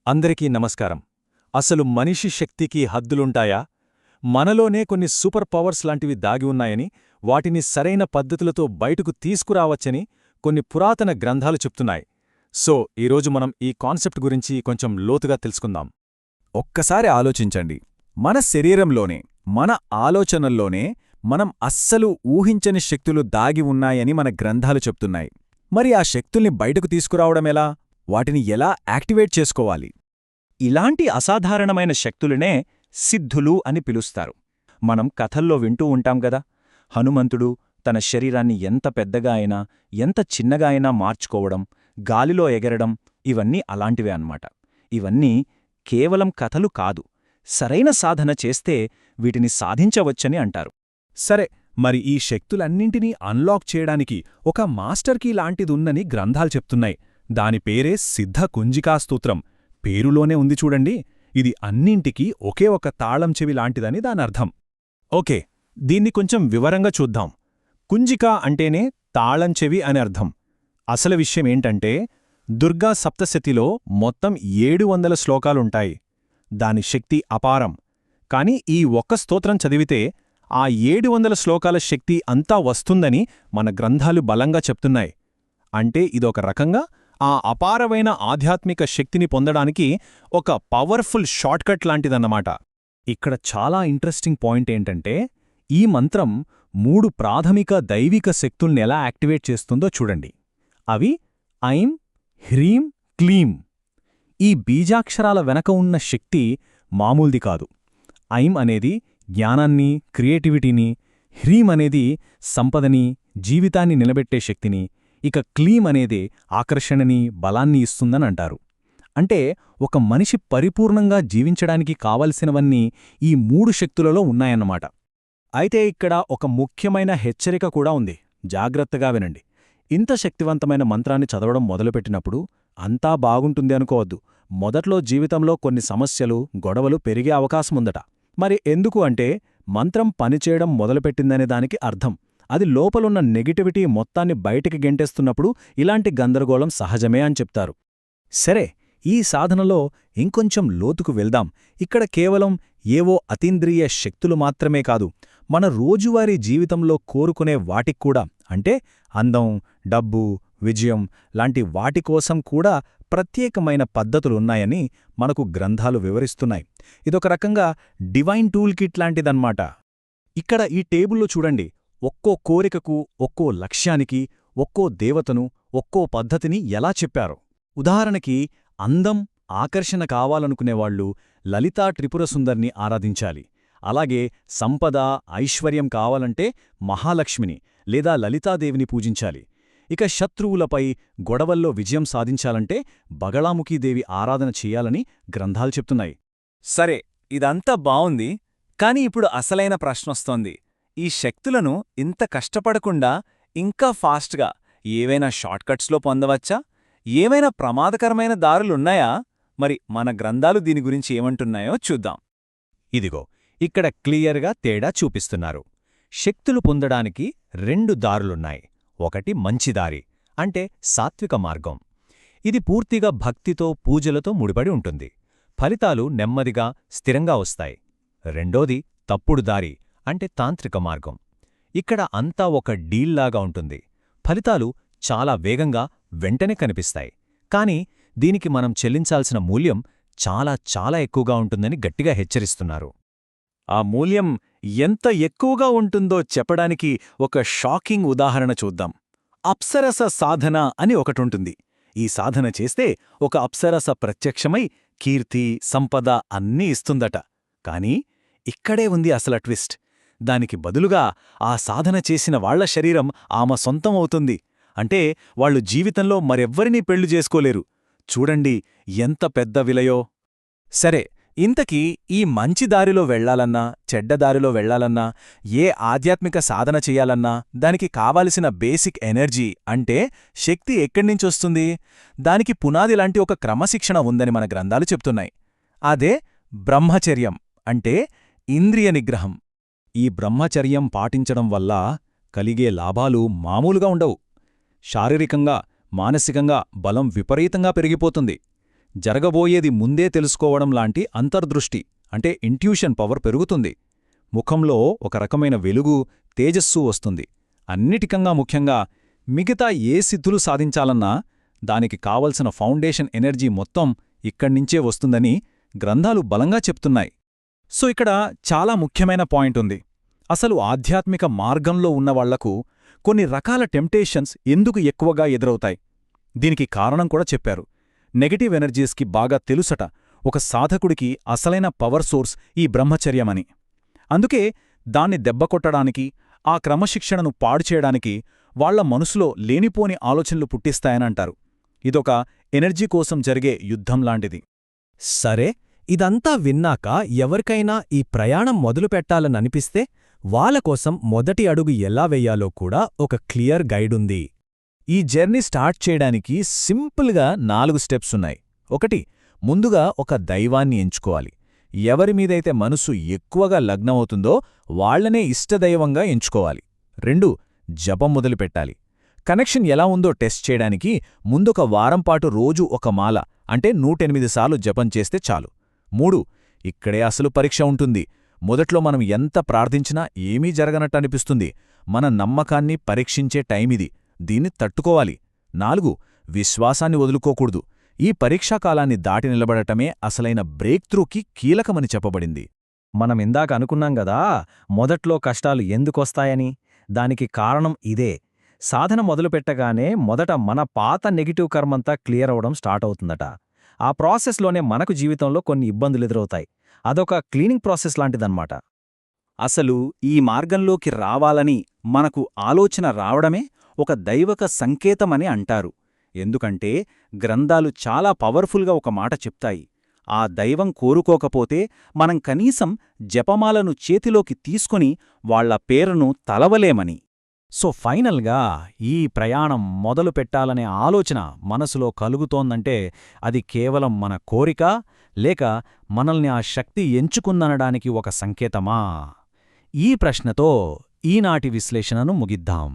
అందరికీ నమస్కారం. అసలు మనిషి శక్తికి హద్దులుంటాయా? మనలోనే కొన్ని సూపర్ పవర్స్ లాంటివి దాగి ఉన్నాయని, వాటిని సరైన పద్ధతులతో బయటకు తీసుకురావచ్చని కొన్ని పురాతన గ్రంథాలు చెప్తున్నాయి. సో, ఈరోజు మనం ఈ కాన్సెప్ట్ గురించి కొంచెం లోతుగా తెలుసుకుందాం. ఒక్కసారి ఆలోచించండి. మన శరీరంలోనే, మన ఆలోచనల్లోనే మనం అస్సలు ఊహించని శక్తులు దాగి ఉన్నాయని మన గ్రంథాలు చెప్తున్నాయి. మరి ఆ శక్తుల్ని బయటకు తీసుకురావడమెలా? వాటిని ఎలా యాక్టివేట్ చేసుకోవాలి? ఇలాంటి అసాధారణమైన శక్తులనే సిద్ధులు అని పిలుస్తారు. మనం కథల్లో వింటూ ఉంటాం గదా, హనుమంతుడు తన శరీరాన్ని ఎంత పెద్దగా అయినా, ఎంత చిన్నగా అయినా మార్చుకోవడం, గాలిలో ఎగరడం, ఇవన్నీ అలాంటివే అన్నమాట. ఇవన్నీ కేవలం కథలు కాదు, సరైన సాధన చేస్తే వీటిని సాధించవచ్చని అంటారు. సరే, మరి ఈ శక్తులన్నింటినీ అన్లాక్ చేయడానికి ఒక మాస్టర్ కీ లాంటిదుందని గ్రంథాలు చెప్తున్నాయి. దాని పేరే సిద్ధ కుంజికా స్తోత్రం. పేరులోనే ఉంది చూడండి. ఇది అన్నింటికీ ఒకే ఒక తాళం చెవి లాంటిదని దానర్థం. ఓకే, దీన్ని కొంచెం వివరంగా చూద్దాం. కుంజికా అంటేనే తాళం చెవి అని అర్థం. అసలు విషయమేంటంటే, దుర్గా సప్తశతిలో మొత్తం 700 శ్లోకాలుంటాయి. దాని శక్తి అపారం. కాని ఈ ఒక్క స్తోత్రం చదివితే ఆ 700 శ్లోకాల శక్తి అంతా వస్తుందని మన గ్రంథాలు బలంగా చెప్తున్నాయి. అంటే ఇదొక రకంగా ఆ అపారమైన ఆధ్యాత్మిక శక్తిని పొందడానికి ఒక పవర్ఫుల్ షార్ట్కట్ లాంటిదన్నమాట. ఇక్కడ చాలా ఇంట్రెస్టింగ్ పాయింట్ ఏంటంటే, ఈ మంత్రం 3 ప్రాథమిక దైవిక శక్తుల్నెలా యాక్టివేట్ చేస్తుందో చూడండి. అవి ఐం, హ్రీం, క్లీం. ఈ బీజాక్షరాల వెనక ఉన్న శక్తి మామూల్ది కాదు. ఐం అనేది జ్ఞానాన్ని, క్రియేటివిటీని, హ్రీం అనేది సంపదని, జీవితాన్ని నిలబెట్టే శక్తిని, ఇక క్లీం అనేది ఆకర్షణని, బలాన్ని ఇస్తుందనంటారు. అంటే ఒక మనిషి పరిపూర్ణంగా జీవించడానికి కావలసినవన్నీ ఈ 3 శక్తులలో ఉన్నాయన్నమాట. అయితే ఇక్కడ ఒక ముఖ్యమైన హెచ్చరిక కూడా ఉంది. జాగ్రత్తగా వినండి. ఇంత శక్తివంతమైన మంత్రాన్ని చదవడం మొదలుపెట్టినప్పుడు అంతా బాగుంటుంది అనుకోవద్దు. మొదట్లో జీవితంలో కొన్ని సమస్యలు, గొడవలు పెరిగే అవకాశముందట. మరి ఎందుకు అంటే, మంత్రం పనిచేయడం మొదలుపెట్టిందనే దానికి అర్థం. అది లోపలున్న నెగటివిటీ మొత్తాన్ని బయటికి గెంటేస్తున్నప్పుడు ఇలాంటి గందరగోళం సహజమే అని చెప్తారు. సరే, ఈ సాధనలో ఇంకొంచెం లోతుకు వెళ్దాం. ఇక్కడ కేవలం ఏవో అతీంద్రియ శక్తులు మాత్రమే కాదు, మన రోజువారీ జీవితంలో కోరుకునే వాటిక్కూడా, అంటే అందం, డబ్బు, విజయం లాంటి వాటికోసం కూడా ప్రత్యేకమైన పద్ధతులున్నాయని మనకు గ్రంథాలు వివరిస్తున్నాయి. ఇదొక రకంగా డివైన్ టూల్ కిట్ లాంటిదన్నమాట. ఇక్కడ ఈ టేబుల్లో చూడండి, ఒక్కో కోరికకు, ఒక్కో లక్ష్యానికి, ఒక్కో దేవతను, ఒక్కో పద్ధతిని ఎలా చెప్పారో. ఉదాహరణకి, అందం, ఆకర్షణ కావాలనుకునేవాళ్లు లలితా త్రిపురసుందర్ని ఆరాధించాలి. అలాగే సంపద, ఐశ్వర్యం కావాలంటే మహాలక్ష్మిని లేదా లలితాదేవిని పూజించాలి. ఇక శత్రువులపై, గొడవల్లో విజయం సాధించాలంటే బగళాముఖీదేవి ఆరాధన చెయ్యాలని గ్రంథాలు చెప్తున్నాయి. సరే, ఇదంతా బావుంది. కాని ఇప్పుడు అసలైన ప్రశ్నొస్తోంది. ఈ శక్తులను ఇంత కష్టపడకుండా ఇంకా ఫాస్ట్గా ఏవైనా షార్ట్కట్స్లో పొందవచ్చా? ఏవైనా ప్రమాదకరమైన దారులున్నాయా? మరి మన గ్రంథాలు దీని గురించి ఏమంటున్నాయో చూద్దాం. ఇదిగో, ఇక్కడ క్లియర్గా తేడా చూపిస్తున్నారు. శక్తులు పొందడానికి 2 దారులున్నాయి. ఒకటి మంచిదారి, అంటే సాత్విక మార్గం. ఇది పూర్తిగా భక్తితో, పూజలతో ముడిపడి ఉంటుంది. ఫలితాలు నెమ్మదిగా, స్థిరంగా వస్తాయి. రెండోది తప్పుడు దారి, అంటే తాంత్రిక మార్గం. ఇక్కడ అంతా ఒక డీల్లాగా ఉంటుంది. ఫలితాలు చాలా వేగంగా, వెంటనే కనిపిస్తాయి. కాని దీనికి మనం చెల్లించాల్సిన మూల్యం చాలా చాలా ఎక్కువగా ఉంటుందని గట్టిగా హెచ్చరిస్తున్నారు. ఆ మూల్యం ఎంత ఎక్కువగా ఉంటుందో చెప్పడానికి ఒక షాకింగ్ ఉదాహరణ చూద్దాం. అప్సరస సాధన అని ఒకటుంటుంది. ఈ సాధన చేస్తే ఒక అప్సరస ప్రత్యక్షమై కీర్తి, సంపద అన్నీ ఇస్తుందట. కాని ఇక్కడే ఉంది అసల ట్విస్ట్. దానికి బదులుగా ఆ సాధన చేసిన వాళ్ల శరీరం ఆమె సొంతం అవుతుంది. అంటే వాళ్లు జీవితంలో మరెవ్వరినీ పెళ్లి చేసుకోలేరు. చూడండి ఎంత పెద్ద విలయో. సరే, ఇంతకీ ఈ మంచి దారిలో వెళ్లాలన్నా, చెడ్డదారిలో వెళ్లాలన్నా, ఏ ఆధ్యాత్మిక సాధన చెయ్యాలన్నా దానికి కావాల్సిన బేసిక్ ఎనర్జీ, అంటే శక్తి ఎక్కడ్నించొస్తుంది? దానికి పునాది లాంటి ఒక క్రమశిక్షణ ఉందని మన గ్రంథాలు చెప్తున్నాయి. అదే బ్రహ్మచర్యం, అంటే ఇంద్రియ నిగ్రహం. ఈ బ్రహ్మచర్యం పాటించడం వల్ల కలిగే లాభాలు మామూలుగా ఉండవు. శారీరకంగా, మానసికంగా బలం విపరీతంగా పెరిగిపోతుంది. జరగబోయేది ముందే తెలుసుకోవడం లాంటి అంతర్దృష్టి అంటే ఇంట్యూషన్ పవర్ పెరుగుతుంది. ముఖంలో ఒక రకమైన వెలుగు, తేజస్సు వస్తుంది. అన్నిటికన్నా ముఖ్యంగా మిగతా ఏ సిద్ధులు సాధించాలన్నా దానికి కావలసిన ఫౌండేషన్ ఎనర్జీ మొత్తం ఇక్కడ్నించే వస్తుందని గ్రంథాలు బలంగా చెప్తున్నాయి. సో ఇక్కడ చాలా ముఖ్యమైన పాయింట్ ఉంది. అసలు ఆధ్యాత్మిక మార్గంలో ఉన్నవాళ్లకు కొన్ని రకాల టెంప్టేషన్స్ ఎందుకు ఎక్కువగా ఎదురవుతాయి? దీనికి కారణం కూడా చెప్పారు. నెగటివ్ ఎనర్జీస్కి బాగా తెలుసట ఒక సాధకుడికి అసలైన పవర్ సోర్స్ ఈ బ్రహ్మచర్యమని. అందుకే దాన్ని దెబ్బకొట్టడానికి, ఆ క్రమశిక్షణను పాడుచేయడానికి వాళ్ల మనసులో లేనిపోని ఆలోచనలు పుట్టిస్తాయనంటారు. ఇదొక ఎనర్జీ కోసం జరిగే యుద్ధం లాంటిది. సరే, ఇదంతా విన్నాక ఎవరికైనా ఈ ప్రయాణం మొదలుపెట్టాలననిపిస్తే వాళ్ళకోసం మొదటి అడుగు ఎలా వెయ్యాలో కూడా ఒక క్లియర్ గైడుంది. ఈ జర్నీ స్టార్ట్ చేయడానికి సింపుల్గా 4 స్టెప్స్ ఉన్నాయి. 1. ముందుగా ఒక దైవాన్ని ఎంచుకోవాలి. ఎవరిమీదైతే మనసు ఎక్కువగా లగ్నమవుతుందో వాళ్లనే ఇష్టదైవంగా ఎంచుకోవాలి. 2. జపం మొదలుపెట్టాలి. కనెక్షన్ ఎలా ఉందో టెస్ట్ చేయడానికి ముందొక వారంపాటు రోజు ఒక మాల అంటే 108 సార్లు జపం చేస్తే చాలు. 3. ఇక్కడే అసలు పరీక్ష ఉంటుంది. మొదట్లో మనం ఎంత ప్రార్థించినా ఏమీ జరగనట్టనిపిస్తుంది. మన నమ్మకాన్ని పరీక్షించే టైమిది. దీన్ని తట్టుకోవాలి. 4. విశ్వాసాన్ని వదులుకోకూడదు. ఈ పరీక్షాకాలాన్ని దాటి నిలబడటమే అసలైన బ్రేక్ త్రూకి కీలకమని చెప్పబడింది. మనమిందాక అనుకున్నాం గదా, మొదట్లో కష్టాలు ఎందుకొస్తాయని. దానికి కారణం ఇదే. సాధన మొదలుపెట్టగానే మొదట మన పాత నెగిటివ్ కర్మంతా క్లియర్ అవడం స్టార్ట్ అవుతుందట. ఆ ప్రాసెస్లోనే మనకు జీవితంలో కొన్ని ఇబ్బందులెదురవుతాయి. అదొక క్లీనింగ్ ప్రాసెస్ లాంటిదన్నమాట. అసలు ఈ మార్గంలోకి రావాలని మనకు ఆలోచన రావడమే ఒక దైవక సంకేతమని అంటారు. ఎందుకంటే గ్రంథాలు చాలా పవర్ఫుల్గా ఒక మాట చెప్తాయి. ఆ దైవం కోరుకోకపోతే మనం కనీసం జపమాలను చేతిలోకి తీసుకొని వాళ్ల పేరును తలవలేమని. సో ఫైనల్గా ఈ ప్రయాణం మొదలు పెట్టాలనే ఆలోచన మనసులో కలుగుతోందంటే అది కేవలం మన కోరిక, లేక మనల్ని ఆ శక్తి ఎంచుకుందనడానికి ఒక సంకేతమా? ఈ ప్రశ్నతో ఈనాటి విశ్లేషణను ముగిద్దాం.